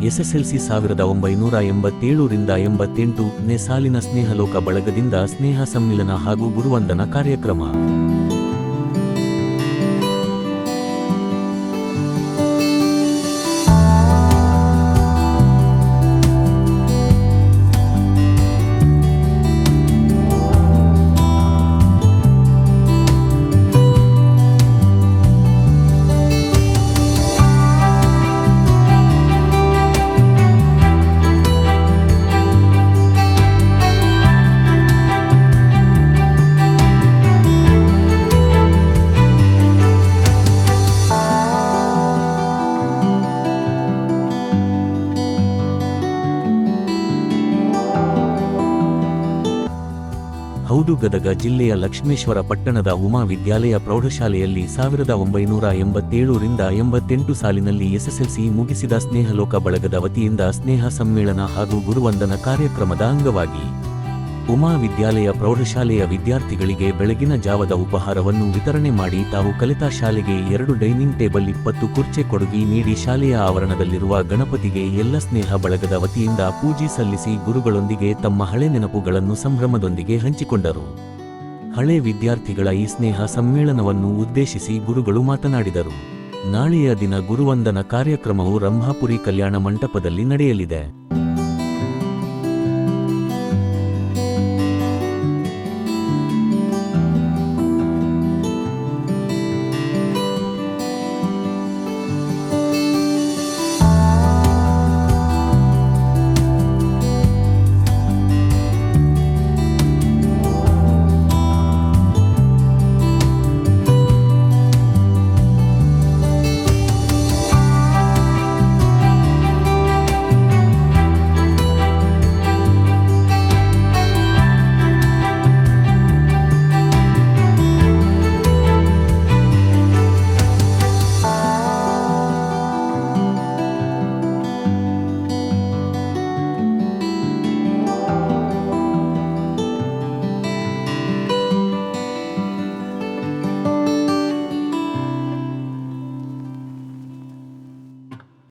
SSLC 1987 ರಿಂದ 88ನೇ ಸಾಲಿನ ಸ್ನೇಹಲೋಕ ಬಳಗದಿಂದ ಸ್ನೇಹ ಸಮ್ಮಿಲನ ಹಾಗೂ ಗುರುವಂದನಾ ಕಾರ್ಯಕ್ರಮ. ಹೌದು, ಗದಗ ಜಿಲ್ಲೆಯ ಲಕ್ಷ್ಮೇಶ್ವರ ಪಟ್ಟಣದ ಉಮಾ ವಿದ್ಯಾಲಯ ಪ್ರೌಢಶಾಲೆಯಲ್ಲಿ 1987 ರಿಂದ 88 ಸಾಲಿನಲ್ಲಿ ಎಸ್ಎಸ್ಎಲ್ಸಿ ಮುಗಿಸಿದ ಸ್ನೇಹಲೋಕ ಬಳಗದ ವತಿಯಿಂದ ಸ್ನೇಹ ಸಮ್ಮೇಳನ ಹಾಗೂ ಗುರುವಂದನಾ ಕಾರ್ಯಕ್ರಮದ ಅಂಗವಾಗಿ ಉಮಾ ವಿದ್ಯಾಲಯ ಪ್ರೌಢಶಾಲೆಯ ವಿದ್ಯಾರ್ಥಿಗಳಿಗೆ ಬೆಳಗಿನ ಜಾವದ ಉಪಹಾರವನ್ನು ವಿತರಣೆ ಮಾಡಿ ತಾವು ಕಲಿತ ಶಾಲೆಗೆ 2 ಡೈನಿಂಗ್ ಟೇಬಲ್ 20 ಕುರ್ಚೆ ಕೊಡುಗೆ ನೀಡಿ ಶಾಲೆಯ ಆವರಣದಲ್ಲಿರುವ ಗಣಪತಿಗೆ ಎಲ್ಲ ಸ್ನೇಹ ಬಳಗದ ವತಿಯಿಂದ ಪೂಜೆ ಸಲ್ಲಿಸಿ ಗುರುಗಳೊಂದಿಗೆ ತಮ್ಮ ಹಳೆ ನೆನಪುಗಳನ್ನು ಸಂಭ್ರಮದೊಂದಿಗೆ ಹಂಚಿಕೊಂಡರು. ಹಳೆ ವಿದ್ಯಾರ್ಥಿಗಳ ಈ ಸ್ನೇಹ ಸಮ್ಮೇಳನವನ್ನು ಉದ್ದೇಶಿಸಿ ಗುರುಗಳು ಮಾತನಾಡಿದರು. ನಾಳೆಯ ದಿನ ಗುರುವಂದನಾ ಕಾರ್ಯಕ್ರಮವು ರಂಭಾಪುರಿ ಕಲ್ಯಾಣ ಮಂಟಪದಲ್ಲಿ ನಡೆಯಲಿದೆ.